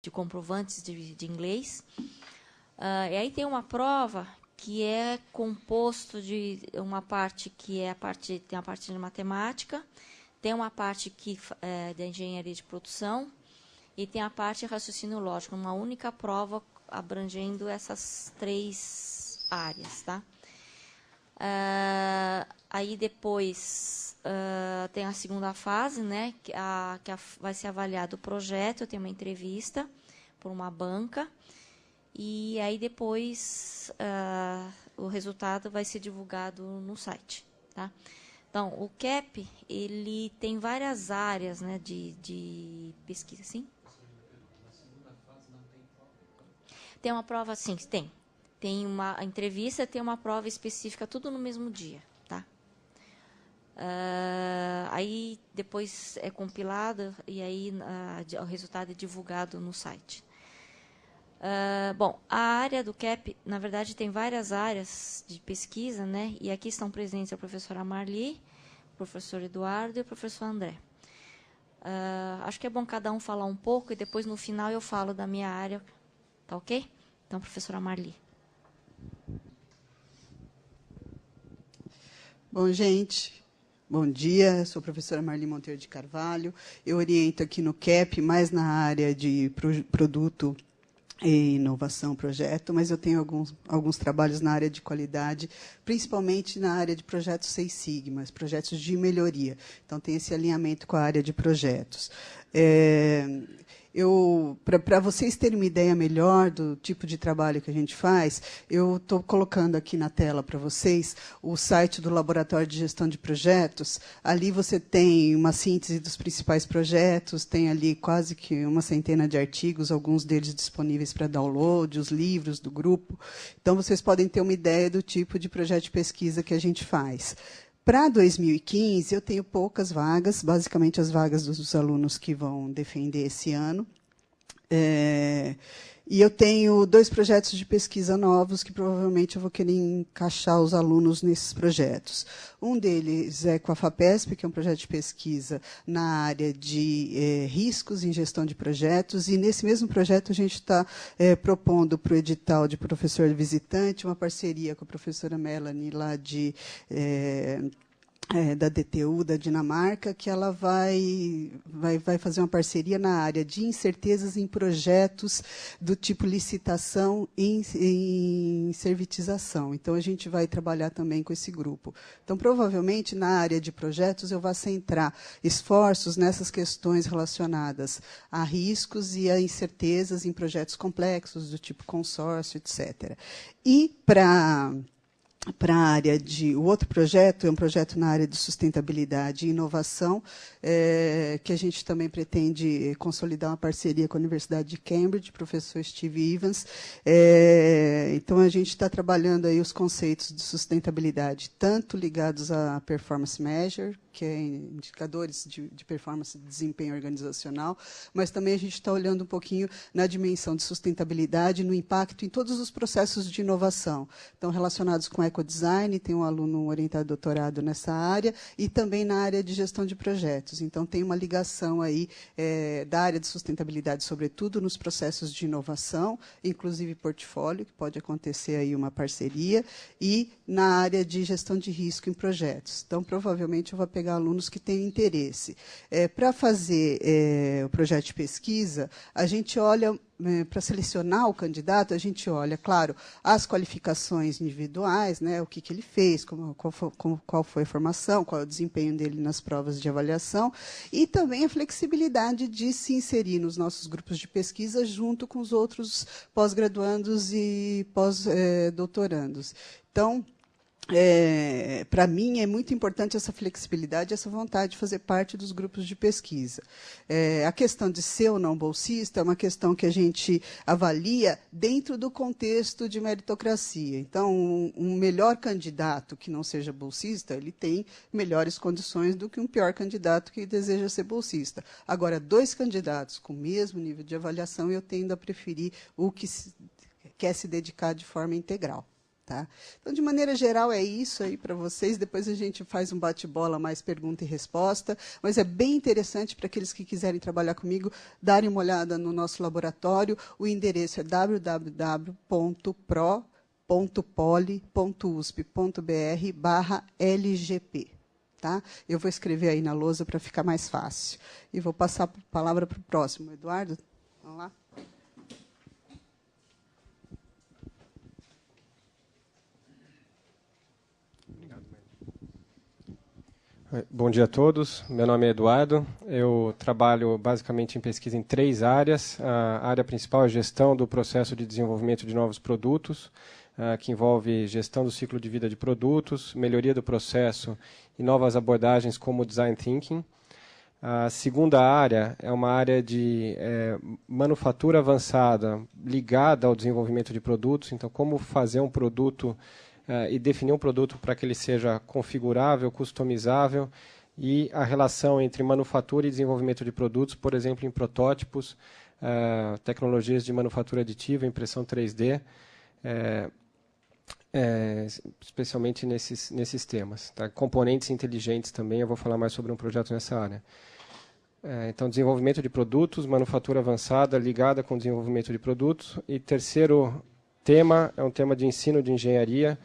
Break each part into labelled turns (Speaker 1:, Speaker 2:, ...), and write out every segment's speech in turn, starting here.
Speaker 1: de comprovantes de inglês. E aí tem uma prova que é composto de uma parte que é tem a parte de matemática, tem uma parte que é da engenharia de produção e tem a parte de raciocínio lógico, uma única prova abrangendo essas 3 áreas, tá? Aí depois tem a segunda fase, né, vai ser avaliado o projeto, tem uma entrevista por uma banca, e aí depois o resultado vai ser divulgado no site, tá? Então, o CAP, ele tem várias áreas, né, de pesquisa, sim? Tem uma prova, sim, tem. Tem uma entrevista, tem uma prova específica, tudo no mesmo dia, tá? Aí depois é compilado e aí o resultado é divulgado no site. Bom, a área do CAP, na verdade, tem várias áreas de pesquisa, né? E aqui estão presentes a professora Marli, o professor Eduardo e o professor André. Acho que é bom cada um falar um pouco e depois, no final, eu falo da minha área, tá ok? Então, professora Marli.
Speaker 2: Bom, gente, bom dia. Eu sou a professora Marli Monteiro de Carvalho. Eu oriento aqui no CAP, mais na área de produto e inovação, projeto, mas eu tenho alguns trabalhos na área de qualidade, principalmente na área de projetos Seis Sigmas, projetos de melhoria. Então, tem esse alinhamento com a área de projetos. Para vocês terem uma ideia melhor do tipo de trabalho que a gente faz, eu estou colocando aqui na tela para vocês o site do Laboratório de Gestão de Projetos. Ali você tem uma síntese dos principais projetos, tem ali quase que uma centena de artigos, alguns deles disponíveis para download, os livros do grupo. Então, vocês podem ter uma ideia do tipo de projeto de pesquisa que a gente faz. Para 2015, eu tenho poucas vagas, basicamente as vagas dos alunos que vão defender esse ano. E eu tenho 2 projetos de pesquisa novos que provavelmente eu vou querer encaixar os alunos nesses projetos. Um deles é com a FAPESP, que é um projeto de pesquisa na área de riscos em gestão de projetos, e nesse mesmo projeto a gente está propondo para o edital de professor visitante uma parceria com a professora Melanie, lá da DTU, da Dinamarca, que ela vai fazer uma parceria na área de incertezas em projetos do tipo licitação em servitização. Então, a gente vai trabalhar também com esse grupo. Então, provavelmente, na área de projetos, eu vou centrar esforços nessas questões relacionadas a riscos e a incertezas em projetos complexos, do tipo consórcio, etc. E, para a área de... O outro projeto é um projeto na área de sustentabilidade e inovação, que a gente também pretende consolidar uma parceria com a Universidade de Cambridge, professor Steve Evans. Então, a gente está trabalhando aí os conceitos de sustentabilidade, tanto ligados à performance measure, que é indicadores de performance e desempenho organizacional, mas também a gente está olhando um pouquinho na dimensão de sustentabilidade, no impacto em todos os processos de inovação. Então, relacionados com ecodesign, tem um aluno orientado a doutorado nessa área, e também na área de gestão de projetos. Então, tem uma ligação aí da área de sustentabilidade, sobretudo nos processos de inovação, inclusive portfólio, que pode acontecer aí uma parceria, e na área de gestão de risco em projetos. Então, provavelmente, eu vou pegar alunos que têm interesse. Para fazer o projeto de pesquisa, a gente olha... para selecionar o candidato, a gente olha, claro, as qualificações individuais, né, o que ele fez, qual foi a formação, qual é o desempenho dele nas provas de avaliação, e também a flexibilidade de se inserir nos nossos grupos de pesquisa junto com os outros pós-graduandos e pós-doutorandos. Então, para mim, é muito importante essa flexibilidade, essa vontade de fazer parte dos grupos de pesquisa. A questão de ser ou não bolsista é uma questão que a gente avalia dentro do contexto de meritocracia. Então, um melhor candidato que não seja bolsista, ele tem melhores condições do que um pior candidato que deseja ser bolsista. Agora, 2 candidatos com o mesmo nível de avaliação, eu tendo a preferir o que quer se dedicar de forma integral. Tá? Então, de maneira geral, é isso aí para vocês. Depois a gente faz um bate-bola, mais pergunta e resposta. Mas é bem interessante para aqueles que quiserem trabalhar comigo, darem uma olhada no nosso laboratório. O endereço é www.poli.usp.br/LGP. Tá? Eu vou escrever aí na lousa para ficar mais fácil. E vou passar a palavra para o próximo. Eduardo, vamos lá.
Speaker 3: Bom dia a todos. Meu nome é Eduardo. Eu trabalho basicamente em pesquisa em 3 áreas. A área principal é a gestão do processo de desenvolvimento de novos produtos, que envolve gestão do ciclo de vida de produtos, melhoria do processo e novas abordagens como Design Thinking. A segunda área é uma área de manufatura avançada ligada ao desenvolvimento de produtos. Então, como fazer um produto e definir um produto para que ele seja configurável, customizável, e a relação entre manufatura e desenvolvimento de produtos, por exemplo, em protótipos, tecnologias de manufatura aditiva, impressão 3D, especialmente nesses temas. Tá? Componentes inteligentes também, eu vou falar mais sobre um projeto nessa área. Então, desenvolvimento de produtos, manufatura avançada ligada com desenvolvimento de produtos. E terceiro tema é um tema de ensino de engenharia,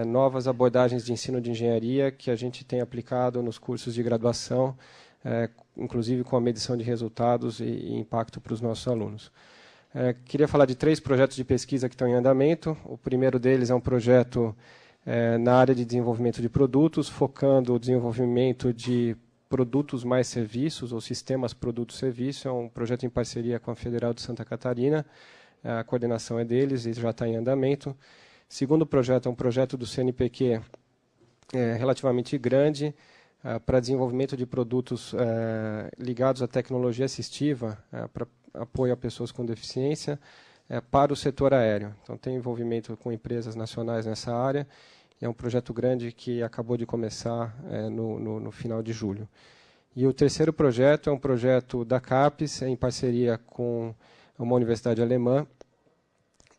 Speaker 3: novas abordagens de ensino de engenharia que a gente tem aplicado nos cursos de graduação, inclusive com a medição de resultados e impacto para os nossos alunos. Queria falar de 3 projetos de pesquisa que estão em andamento. O primeiro deles é um projeto na área de desenvolvimento de produtos, focando o desenvolvimento de produtos mais serviços, ou sistemas produto-serviço. É um projeto em parceria com a Federal de Santa Catarina. A coordenação é deles e já está em andamento. Segundo projeto é um projeto do CNPq relativamente grande para desenvolvimento de produtos ligados à tecnologia assistiva para apoio a pessoas com deficiência para o setor aéreo. Então, tem envolvimento com empresas nacionais nessa área. E é um projeto grande que acabou de começar no final de julho. E o terceiro projeto é um projeto da CAPES, em parceria com uma universidade alemã,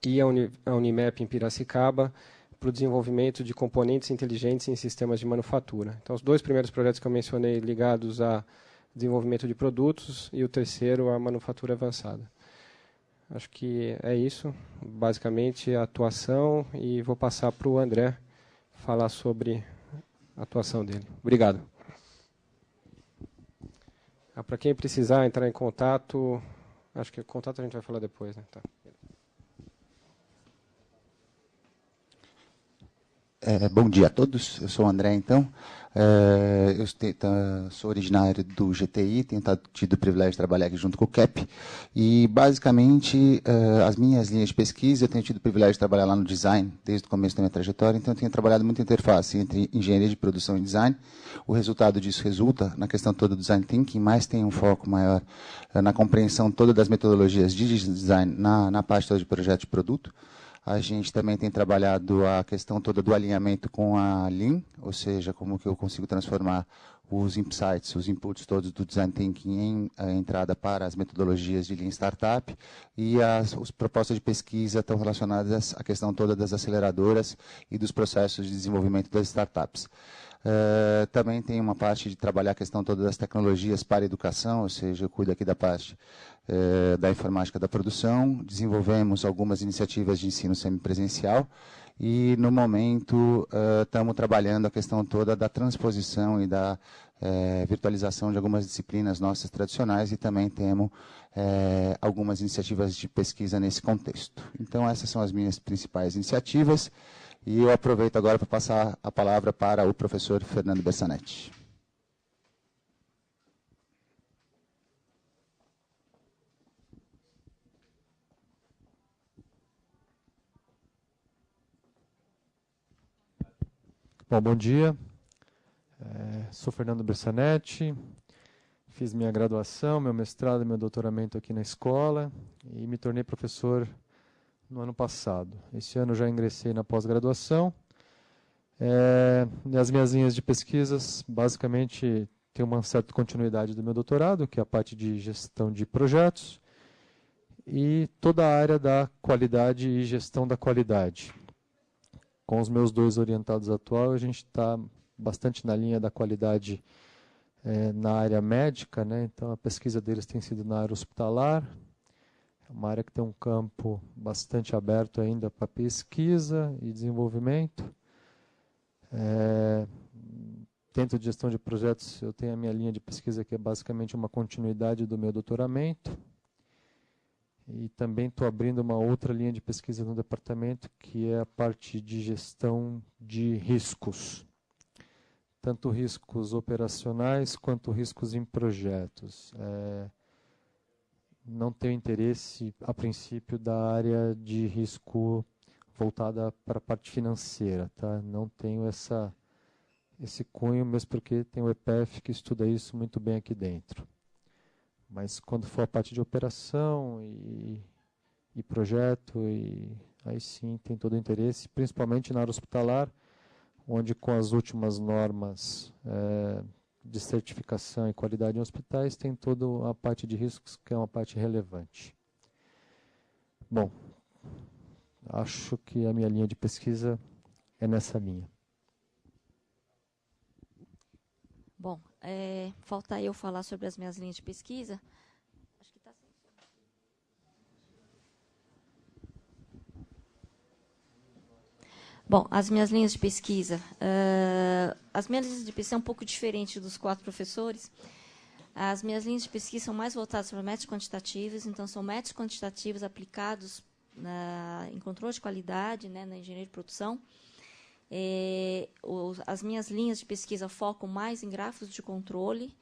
Speaker 3: e a Unimap em Piracicaba, para o desenvolvimento de componentes inteligentes em sistemas de manufatura. Então, os 2 primeiros projetos que eu mencionei ligados a desenvolvimento de produtos e o terceiro a manufatura avançada. Acho que é isso, basicamente, a atuação, e vou passar para o André falar sobre a atuação dele. Obrigado. Para quem precisar entrar em contato, acho que o contato a gente vai falar depois, né? Tá.
Speaker 4: Bom dia a todos, eu sou o André, então. Sou originário do GTI, tenho tido o privilégio de trabalhar aqui junto com o CAP. E, basicamente, as minhas linhas de pesquisa, eu tenho tido o privilégio de trabalhar lá no design, desde o começo da minha trajetória, então eu tenho trabalhado muito interface entre engenharia de produção e design. O resultado disso resulta na questão toda do design thinking, mas tem um foco maior na compreensão toda das metodologias de design na parte toda de projeto de produto. A gente também tem trabalhado a questão toda do alinhamento com a Lean, ou seja, como que eu consigo transformar os insights, os inputs todos do Design Thinking em entrada para as metodologias de Lean Startup, e as propostas de pesquisa estão relacionadas à questão toda das aceleradoras e dos processos de desenvolvimento das startups. Também tem uma parte de trabalhar a questão toda das tecnologias para a educação, ou seja, eu cuido aqui da parte da informática da produção. Desenvolvemos algumas iniciativas de ensino semipresencial e, no momento, estamos trabalhando a questão toda da transposição e da virtualização de algumas disciplinas nossas tradicionais, e também temos algumas iniciativas de pesquisa nesse contexto. Então, essas são as minhas principais iniciativas. E eu aproveito agora para passar a palavra para o professor Fernando Bersanetti.
Speaker 5: Bom dia. Sou Fernando Bersanetti. Fiz minha graduação, meu mestrado e meu doutoramento aqui na escola e me tornei professor no ano passado. Esse ano já ingressei na pós-graduação. As minhas linhas de pesquisas, basicamente, têm uma certa continuidade do meu doutorado, que é a parte de gestão de projetos, e toda a área da qualidade e gestão da qualidade. com os meus 2 orientados atuais, a gente está bastante na linha da qualidade na área médica, né? Então a pesquisa deles tem sido na área hospitalar, é uma área que tem um campo bastante aberto ainda para pesquisa e desenvolvimento. Dentro de gestão de projetos, eu tenho a minha linha de pesquisa que é basicamente uma continuidade do meu doutoramento. E também estou abrindo uma outra linha de pesquisa no departamento, que é a parte de gestão de riscos. Tanto riscos operacionais quanto riscos em projetos. Não tenho interesse, a princípio, da área de risco voltada para a parte financeira. Tá? Não tenho esse cunho, mesmo porque tem o EPF que estuda isso muito bem aqui dentro. Mas quando for a parte de operação e projeto, aí sim tem todo o interesse, principalmente na área hospitalar, onde com as últimas normas de certificação e qualidade em hospitais, tem toda a parte de riscos, que é uma parte relevante. Bom, acho que a minha linha de pesquisa é nessa linha.
Speaker 1: Bom, falta eu falar sobre as minhas linhas de pesquisa. Acho que está sem som. Bom, as minhas linhas de pesquisa. As minhas linhas de pesquisa são um pouco diferentes dos 4 professores. As minhas linhas de pesquisa são mais voltadas para métodos quantitativos, então são métodos quantitativos aplicados em controle de qualidade, né, na engenharia de produção. As minhas linhas de pesquisa focam mais em gráficos de controle,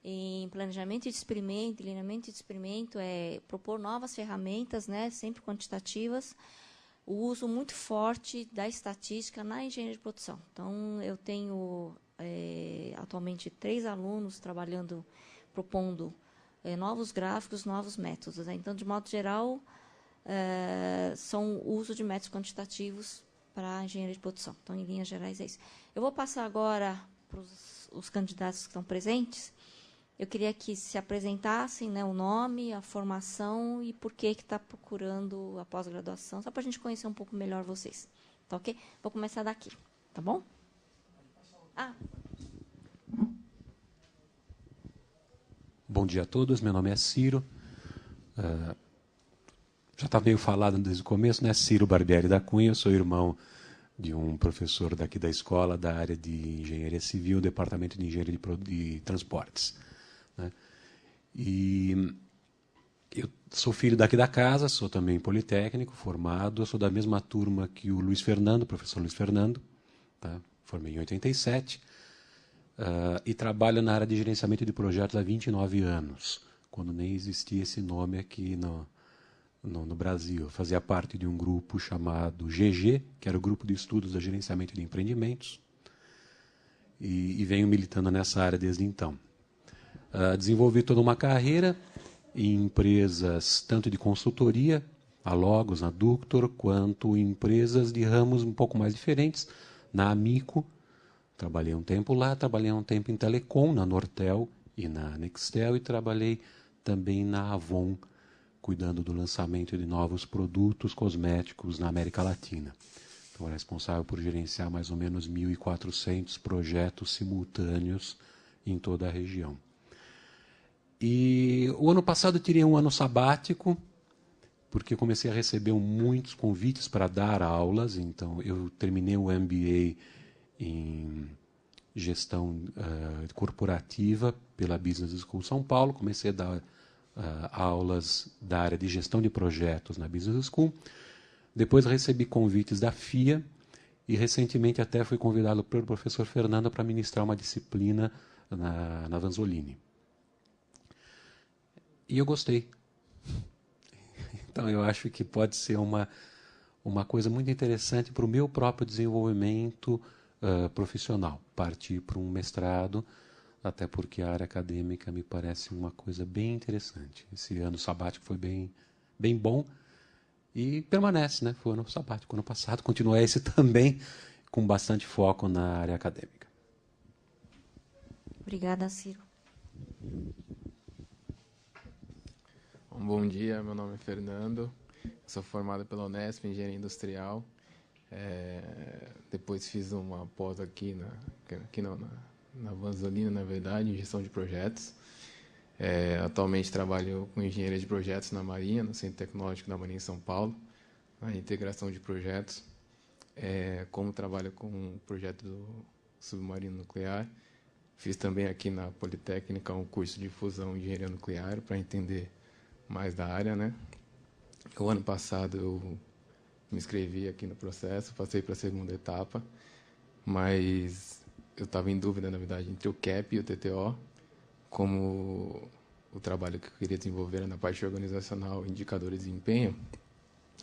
Speaker 1: em planejamento de experimento, lineamento de experimento, propor novas ferramentas, né, sempre quantitativas, o uso muito forte da estatística na engenharia de produção. Então, eu tenho atualmente 3 alunos trabalhando, propondo novos gráficos, novos métodos. Né? Então, de modo geral, são o uso de métodos quantitativos para a engenharia de produção. Então, em linhas gerais, é isso. Eu vou passar agora para os candidatos que estão presentes. Eu queria que se apresentassem, né, o nome, a formação e por que está procurando a pós-graduação, só para a gente conhecer um pouco melhor vocês. Tá ok? Vou começar daqui, tá bom?
Speaker 6: Bom dia a todos, meu nome é Ciro. Já está meio falado desde o começo, né? Ciro Barbieri da Cunha, eu sou irmão de um professor daqui da escola, da área de Engenharia Civil, Departamento de Engenharia de Transportes. Né? E eu sou filho daqui da casa, sou também politécnico, formado, sou da mesma turma que o Luiz Fernando, professor Luiz Fernando, tá? Formei em 87, e trabalho na área de gerenciamento de projetos há 29 anos, quando nem existia esse nome aqui no Brasil. Eu fazia parte de um grupo chamado GG, que era o Grupo de Estudos de Gerenciamento de Empreendimentos, e venho militando nessa área desde então. Desenvolvi toda uma carreira em empresas tanto de consultoria, a Logos, na Ductor, quanto em empresas de ramos um pouco mais diferentes, na Amico, trabalhei um tempo lá, trabalhei um tempo em Telecom, na Nortel e na Nextel, e trabalhei também na Avon, cuidando do lançamento de novos produtos cosméticos na América Latina. Então, era responsável por gerenciar mais ou menos 1.400 projetos simultâneos em toda a região. E o ano passado eu tirei um ano sabático, porque comecei a receber muitos convites para dar aulas. Então, eu terminei o MBA em gestão corporativa pela Business School São Paulo, comecei a dar aulas da área de gestão de projetos na Business School. Depois recebi convites da FIA e recentemente até fui convidado pelo professor Fernando para ministrar uma disciplina na Vanzolini. E eu gostei. Então eu acho que pode ser uma coisa muito interessante para o meu próprio desenvolvimento profissional, partir para um mestrado, até porque a área acadêmica me parece uma coisa bem interessante. Esse ano sabático foi bem bom e permanece, né? Foi o ano sabático, ano passado, continua esse também, com bastante foco na área acadêmica.
Speaker 1: Obrigada, Ciro.
Speaker 7: Bom dia, meu nome é Fernando, sou formado pela Unesp em Engenharia Industrial. Depois fiz uma pós aqui na Vanzolina, na verdade, em gestão de projetos. Atualmente trabalho com engenharia de projetos na Marinha, no Centro Tecnológico da Marinha em São Paulo, na integração de projetos. Como trabalho com o projeto do submarino nuclear. Fiz também aqui na Politécnica um curso de fusão e engenharia nuclear para entender mais da área, né? O ano passado eu me inscrevi aqui no processo, passei para a segunda etapa, mas eu estava em dúvida, na verdade, entre o CAP e o TTO, como o trabalho que eu queria desenvolver era na parte organizacional, indicadores de desempenho,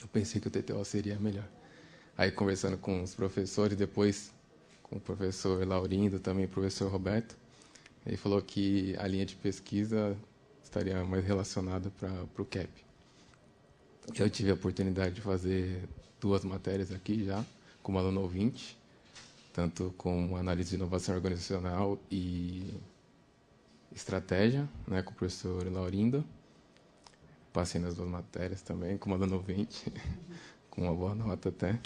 Speaker 7: eu pensei que o TTO seria melhor. Aí, conversando com os professores, depois com o professor Laurindo, também o professor Roberto, ele falou que a linha de pesquisa estaria mais relacionada para o CAP. Eu tive a oportunidade de fazer 2 matérias aqui já, como aluno ouvinte, tanto com análise de inovação organizacional e estratégia, né, com o professor Laurindo. Passei nas 2 matérias também, como aluno ouvinte, com uma boa nota até.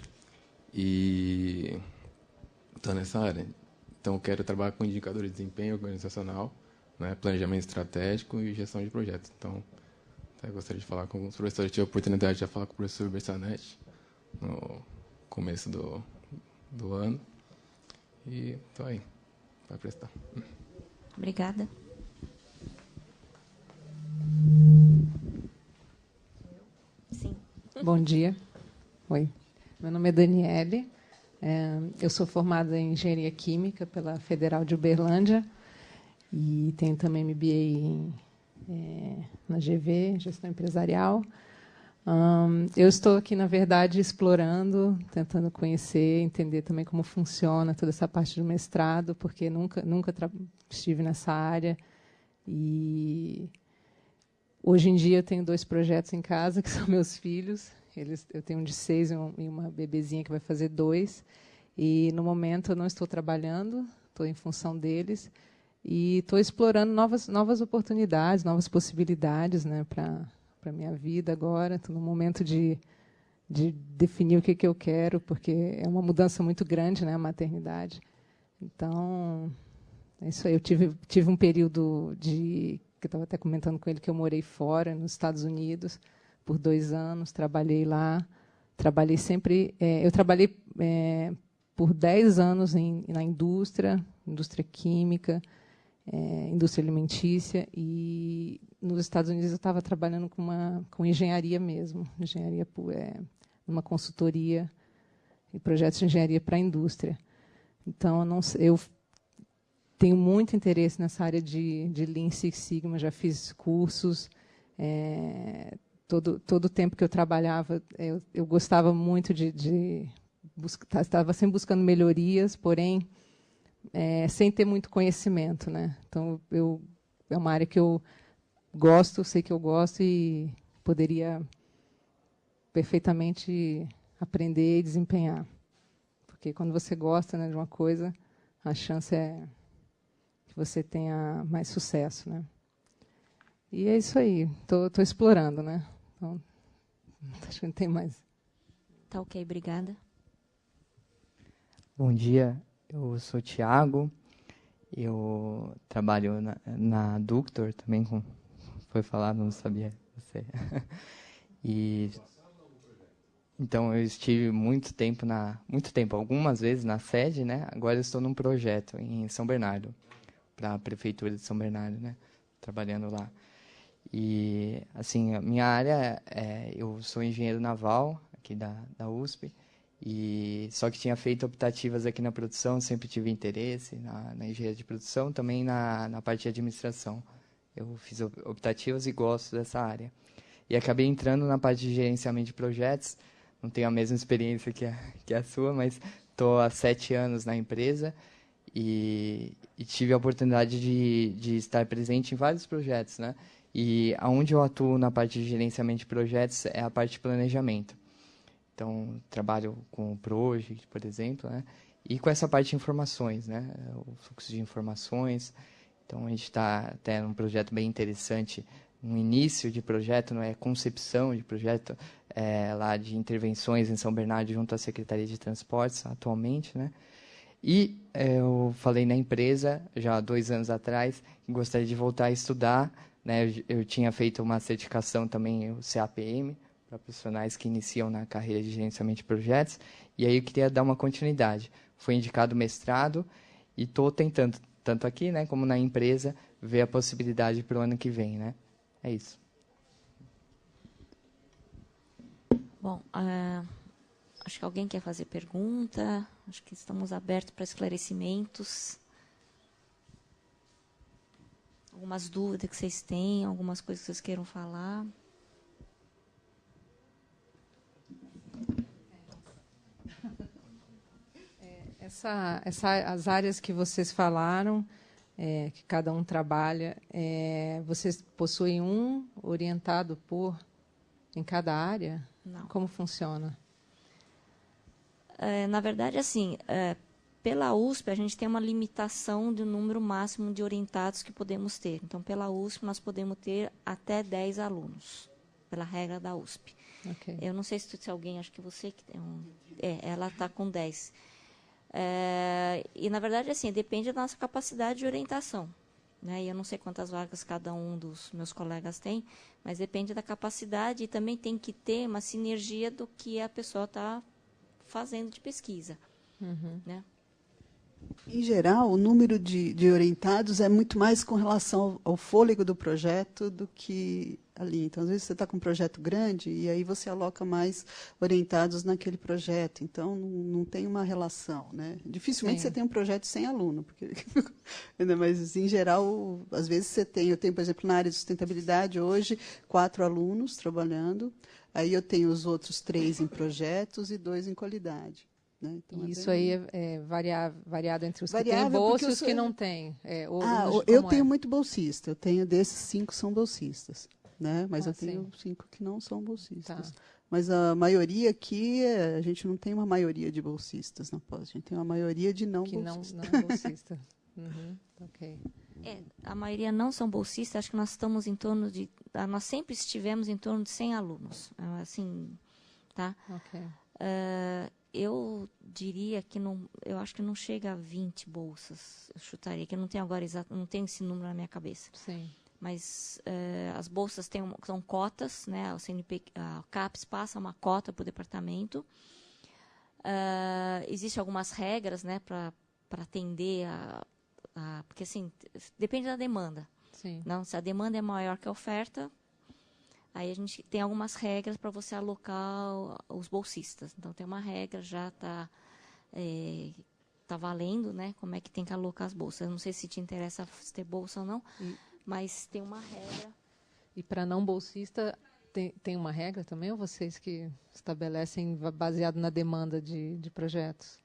Speaker 7: E estou nessa área. Então, quero trabalhar com indicadores de desempenho organizacional, né, planejamento estratégico e gestão de projetos. Então, eu gostaria de falar com alguns professores. Tive a oportunidade de já falar com o professor Bersanetti no começo do ano. E estou aí para prestar.
Speaker 1: Obrigada. Sim.
Speaker 8: Bom dia. Oi. Meu nome é Daniele. Eu sou formada em Engenharia Química pela Federal de Uberlândia e tenho também MBA na GV, Gestão Empresarial. Eu estou aqui, na verdade, explorando, tentando conhecer, entender também como funciona toda essa parte do mestrado, porque nunca estive nessa área. E hoje em dia eu tenho 2 projetos em casa, que são meus filhos. Eu tenho um de 6 e uma bebezinha que vai fazer 2. E, no momento, eu não estou trabalhando, estou em função deles. E estou explorando novas oportunidades, novas possibilidades, né, para a minha vida agora. Estou no momento de definir o que eu quero, porque é uma mudança muito grande, né, a maternidade. Então, é isso aí. Eu tive um período que eu estava até comentando com ele, que eu morei fora, nos Estados Unidos, por 2 anos, trabalhei lá. Trabalhei sempre... eu trabalhei por 10 anos na indústria química, indústria alimentícia, e nos Estados Unidos eu estava trabalhando com engenharia mesmo, numa consultoria e projetos de engenharia para a indústria. Então, eu tenho muito interesse nessa área de Lean Six Sigma, já fiz cursos. Todo o tempo que eu trabalhava, eu gostava muito estava sempre buscando melhorias, porém, sem ter muito conhecimento, né? Então, é uma área que eu gosto, sei que eu gosto e poderia perfeitamente aprender e desempenhar. Porque quando você gosta, né, de uma coisa, a chance é que você tenha mais sucesso, né? E é isso aí. Estou explorando, né? Então, acho que não tem mais.
Speaker 1: Tá ok, obrigada.
Speaker 9: Bom dia, eu sou Tiago, eu trabalho na Ductor, também foi falado, não sabia você. E então eu estive muito tempo, algumas vezes na sede, né? Agora eu estou num projeto em São Bernardo, para a prefeitura de São Bernardo, né? Trabalhando lá. E, assim, a minha área, eu sou engenheiro naval, aqui da USP, só que tinha feito optativas aqui na produção, sempre tive interesse na engenharia de produção, também na parte de administração. Eu fiz optativas e gosto dessa área. E acabei entrando na parte de gerenciamento de projetos, não tenho a mesma experiência que a sua, mas estou há 7 anos na empresa e tive a oportunidade de estar presente em vários projetos, né? E aonde eu atuo na parte de gerenciamento de projetos é a parte de planejamento. Então, trabalho com o Project, por exemplo, né? E com essa parte de informações, né? O fluxo de informações. Então, a gente está até num projeto bem interessante um início de projeto, não é concepção de projeto, lá de intervenções em São Bernardo junto à Secretaria de Transportes atualmente, né? E eu falei na empresa já há 2 anos atrás que gostaria de voltar a estudar, né? Eu tinha feito uma certificação também, o CAPM, para profissionais que iniciam na carreira de gerenciamento de projetos, e aí eu queria dar uma continuidade. Foi indicado mestrado e estou tentando, tanto aqui, né, como na empresa, ver a possibilidade para o ano que vem, né? É isso.
Speaker 1: Bom, acho que alguém quer fazer pergunta. Acho que estamos abertos para esclarecimentos. Algumas dúvidas que vocês têm, algumas coisas que vocês queiram falar.
Speaker 8: As áreas que vocês falaram, que cada um trabalha, vocês possuem um orientado em cada área?
Speaker 1: Não.
Speaker 8: Como funciona?
Speaker 1: Na verdade, assim, pela USP, a gente tem uma limitação do número máximo de orientados que podemos ter. Então, pela USP, nós podemos ter até 10 alunos, pela regra da USP.
Speaker 8: Okay.
Speaker 1: Eu não sei se alguém, acho que você que tem ela está com 10. E, na verdade, assim, depende da nossa capacidade de orientação. Né? E eu não sei quantas vagas cada um dos meus colegas tem, mas depende da capacidade e também tem que ter uma sinergia do que a pessoa está fazendo de pesquisa.
Speaker 8: Uhum.
Speaker 1: Né?
Speaker 2: Em geral, o número de orientados é muito mais com relação ao fôlego do projeto do que ali. Então, às vezes, você está com um projeto grande e aí você aloca mais orientados naquele projeto. Então, não tem uma relação. Né? Dificilmente você tem um projeto sem aluno. Porque, mas, em geral, às vezes eu tenho, por exemplo, na área de sustentabilidade, hoje, 4 alunos trabalhando. Aí eu tenho os outros 3 em projetos e 2 em qualidade. Né? Então,
Speaker 8: isso aí é variado entre os que têm
Speaker 2: variável,
Speaker 8: bolsa e os que não têm.
Speaker 2: Eu tenho muito bolsista. Eu tenho desses 5 são bolsistas. Né? Mas eu tenho 5 que não são bolsistas. Tá. Mas a maioria aqui, a gente não tem uma maioria de bolsistas na pós. A gente tem uma maioria de não bolsistas.
Speaker 8: Que não é bolsista. Uhum. Okay.
Speaker 1: A maioria não são bolsistas. Acho que nós estamos em torno de... Nós sempre estivemos em torno de 100 alunos. Assim, tá?
Speaker 8: Okay.
Speaker 1: Eu diria que eu acho que não chega a 20 bolsas. Eu chutaria, que eu não tenho agora não tenho esse número na minha cabeça.
Speaker 8: Sim.
Speaker 1: Mas as bolsas são cotas, né? O CNP, a CAPES passa uma cota para o departamento. Existem algumas regras, né, para atender porque assim depende da demanda.
Speaker 8: Sim.
Speaker 1: Não, se a demanda é maior que a oferta, aí a gente tem algumas regras para você alocar os bolsistas. Então, tem uma regra, já está valendo, né? Como é que tem que alocar as bolsas. Eu não sei se te interessa se ter bolsa ou não, mas tem uma regra.
Speaker 8: E para não bolsista, tem uma regra também? Ou vocês que estabelecem baseado na demanda de projetos?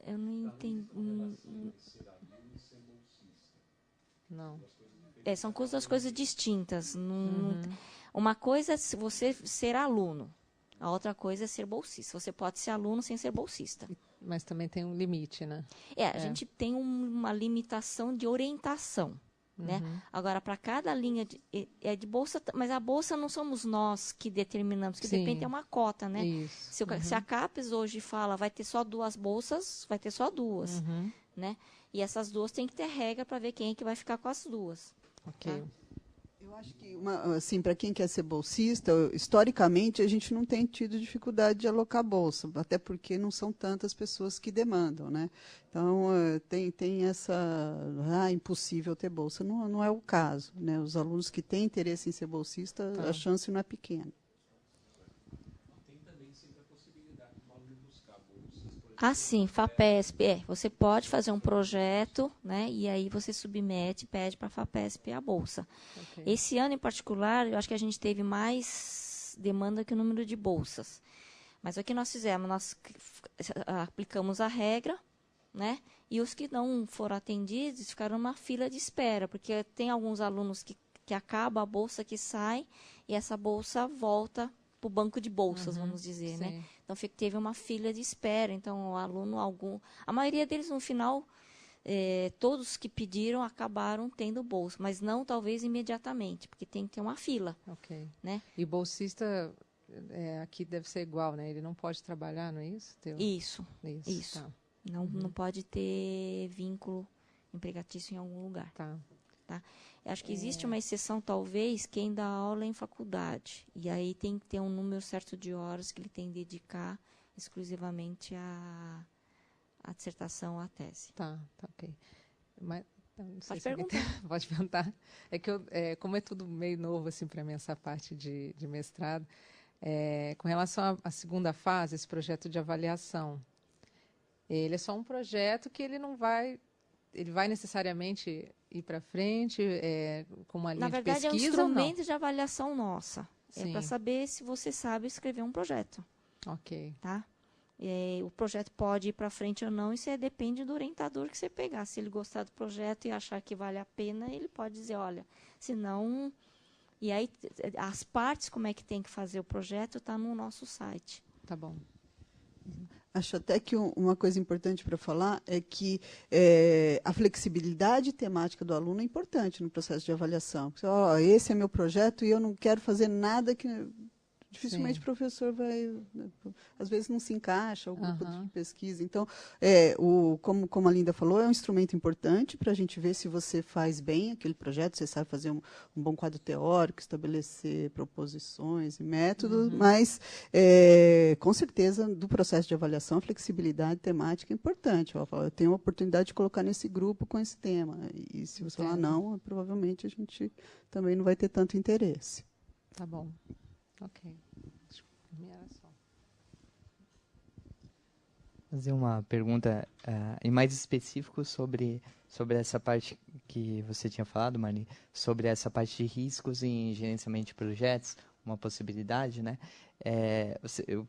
Speaker 1: Eu não entendi.
Speaker 8: Não.
Speaker 1: São duas coisas distintas. Uma coisa é você ser aluno. A outra coisa é ser bolsista. Você pode ser aluno sem ser bolsista.
Speaker 8: Mas também tem um limite, né?
Speaker 1: A gente tem uma limitação de orientação. Né? Agora, para cada linha de bolsa, mas a bolsa não somos nós que determinamos, que depende, é uma cota, né?
Speaker 8: Isso.
Speaker 1: Se a CAPES hoje fala vai ter só 2 bolsas, vai ter só 2. Né? E essas 2 tem que ter regra para ver quem é que vai ficar com as 2.
Speaker 8: Ok.
Speaker 1: Tá?
Speaker 2: Eu acho que, assim, para quem quer ser bolsista, historicamente, a gente não tem tido dificuldade de alocar bolsa, até porque não são tantas pessoas que demandam, né? Então, tem essa... impossível ter bolsa. Não é o caso, né? Os alunos que têm interesse em ser bolsista, a chance não é pequena.
Speaker 6: Tem também sempre a possibilidade de um aluno buscar bolsas.
Speaker 1: Sim, FAPESP. Você pode fazer um projeto, né? E aí você submete, pede para a FAPESP a bolsa. Okay. Esse ano, em particular, eu acho que a gente teve mais demanda que o número de bolsas. Mas o que nós fizemos? Nós aplicamos a regra, né? E os que não foram atendidos ficaram numa fila de espera, porque tem alguns alunos que acaba a bolsa, que sai, e essa bolsa volta para o banco de bolsas, vamos dizer, né? Então teve uma fila de espera. Então o aluno a maioria deles no final todos que pediram acabaram tendo bolsa, mas não talvez imediatamente, porque tem que ter uma fila.
Speaker 8: Ok.
Speaker 1: Né?
Speaker 8: E bolsista aqui deve ser igual, né? Ele não pode trabalhar, não é isso?
Speaker 1: Isso.
Speaker 8: Tá.
Speaker 1: Não pode ter vínculo empregatício em algum lugar.
Speaker 8: Tá.
Speaker 1: Eu acho que existe uma exceção, talvez, quem dá aula em faculdade. E aí tem que ter um número certo de horas que ele tem que dedicar exclusivamente à dissertação, à tese.
Speaker 8: Tá, ok. Mas, não sei
Speaker 1: Pode
Speaker 8: se
Speaker 1: perguntar.
Speaker 8: Pode perguntar. É que como é tudo meio novo assim, para mim, essa parte de mestrado, com relação à segunda fase, esse projeto de avaliação, ele é só um projeto que ele não vai... Ele vai necessariamente ir para frente com uma linha de pesquisa?
Speaker 1: Na verdade, é um instrumento de avaliação nossa.
Speaker 8: Sim.
Speaker 1: É para saber se você sabe escrever um projeto.
Speaker 8: Ok.
Speaker 1: Tá? O projeto pode ir para frente ou não, isso depende do orientador que você pegar. Se ele gostar do projeto e achar que vale a pena, ele pode dizer, olha, se não... E aí, as partes, como é que tem que fazer o projeto, está no nosso site.
Speaker 8: Tá bom.
Speaker 2: Acho até que uma coisa importante para falar é que a flexibilidade temática do aluno é importante no processo de avaliação. Porque, esse é meu projeto e eu não quero fazer nada que... Dificilmente o professor vai... Às vezes não se encaixa o grupo de pesquisa. Então, como a Linda falou, é um instrumento importante para a gente ver se você faz bem aquele projeto, você sabe fazer um bom quadro teórico, estabelecer proposições e métodos, mas, com certeza, do processo de avaliação, a flexibilidade temática é importante. Eu tenho a oportunidade de colocar nesse grupo com esse tema. E se você falar não, provavelmente a gente também não vai ter tanto interesse.
Speaker 8: Tá bom. Ok. Era só.
Speaker 9: Fazer uma pergunta em mais específico sobre essa parte que você tinha falado, Marli, sobre essa parte de riscos em gerenciamento de projetos, uma possibilidade, né?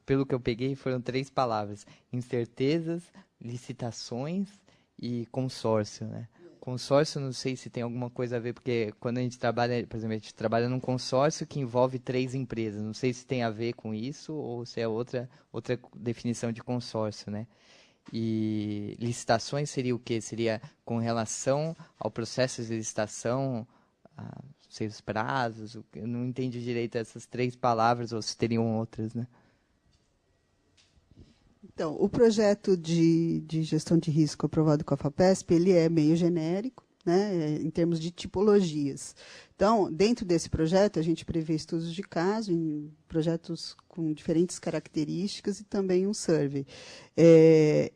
Speaker 9: Pelo que eu peguei, foram 3 palavras: incertezas, licitações e consórcio, né? Consórcio, não sei se tem alguma coisa a ver, porque quando a gente trabalha, por exemplo, a gente trabalha num consórcio que envolve 3 empresas. Não sei se tem a ver com isso ou se é outra definição de consórcio, né? E licitações seria o quê? Seria com relação ao processo de licitação, sei, os prazos? Eu não entendi direito essas 3 palavras, ou se teriam outras, né?
Speaker 2: Então, o projeto de gestão de risco aprovado com a FAPESP, ele é meio genérico, né, em termos de tipologias. Então, dentro desse projeto, a gente prevê estudos de caso, em projetos com diferentes características e também um survey.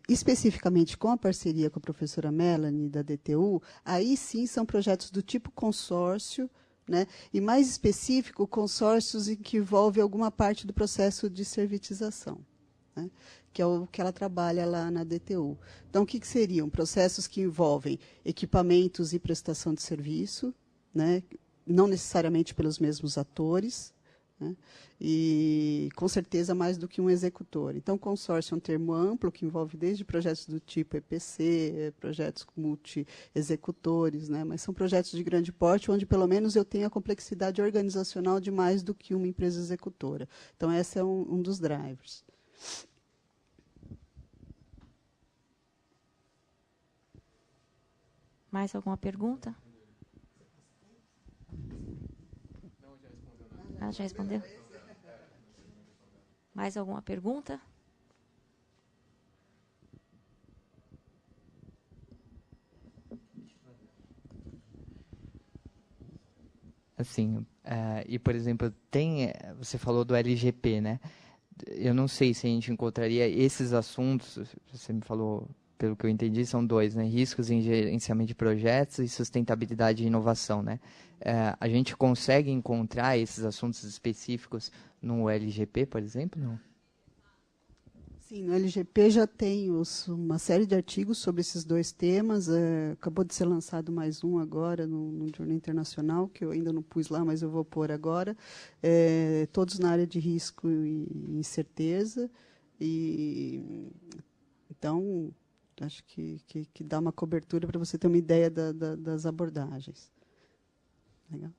Speaker 2: Especificamente com a parceria com a professora Melanie, da DTU, aí sim são projetos do tipo consórcio, né, e mais específico, consórcios em que envolve alguma parte do processo de servitização, né, que é o que ela trabalha lá na DTU. Então, o que seriam? Processos que envolvem equipamentos e prestação de serviço, né, não necessariamente pelos mesmos atores, né, e, com certeza, mais do que um executor. Então, consórcio é um termo amplo que envolve desde projetos do tipo EPC, projetos multi-executores, né, mas são projetos de grande porte, onde, pelo menos, eu tenho a complexidade organizacional de mais do que uma empresa executora. Então, esse é um dos drivers.
Speaker 1: Mais alguma pergunta? Já respondeu? Mais alguma pergunta?
Speaker 9: Assim, e, por exemplo, você falou do LGP, né? Eu não sei se a gente encontraria esses assuntos, você me falou, pelo que eu entendi, são 2, né? Riscos em gerenciamento de projetos e sustentabilidade e inovação, né? A gente consegue encontrar esses assuntos específicos no LGP, por exemplo? Não?
Speaker 2: Sim, no LGP já tem uma série de artigos sobre esses 2 temas. Acabou de ser lançado mais um agora no Jornal Internacional, que eu ainda não pus lá, mas eu vou pôr agora. Todos na área de risco e incerteza. Então, acho que dá uma cobertura para você ter uma ideia das abordagens. Legal.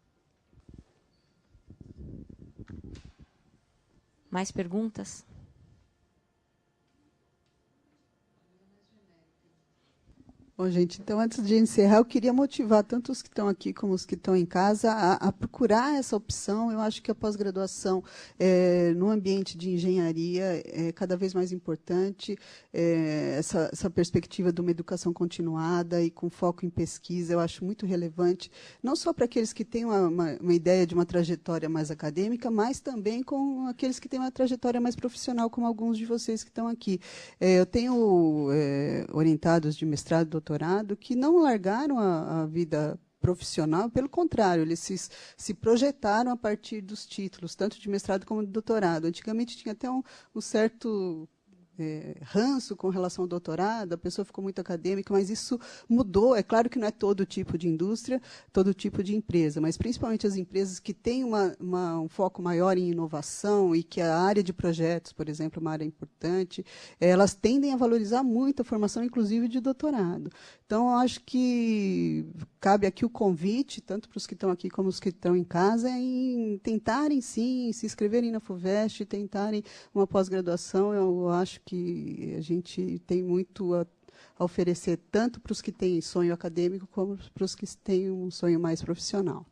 Speaker 1: Mais perguntas?
Speaker 2: Bom, gente, então, antes de encerrar, eu queria motivar tanto os que estão aqui como os que estão em casa a procurar essa opção. Eu acho que a pós-graduação no ambiente de engenharia é cada vez mais importante. Essa perspectiva de uma educação continuada e com foco em pesquisa, eu acho muito relevante, não só para aqueles que têm uma ideia de uma trajetória mais acadêmica, mas também com aqueles que têm uma trajetória mais profissional, como alguns de vocês que estão aqui. Eu tenho orientados de mestrado, doutorado, que não largaram a vida profissional, pelo contrário, eles se projetaram a partir dos títulos, tanto de mestrado como de doutorado. Antigamente tinha até um certo ranço com relação ao doutorado, a pessoa ficou muito acadêmica, mas isso mudou. É claro que não é todo tipo de indústria, todo tipo de empresa, mas principalmente as empresas que têm um foco maior em inovação e que a área de projetos, por exemplo, é uma área importante, elas tendem a valorizar muito a formação, inclusive, de doutorado. Então, eu acho que cabe aqui o convite, tanto para os que estão aqui como os que estão em casa, em tentarem, sim, se inscreverem na FUVEST, tentarem uma pós-graduação. Eu acho que a gente tem muito a oferecer, tanto para os que têm sonho acadêmico, como para os que têm um sonho mais profissional.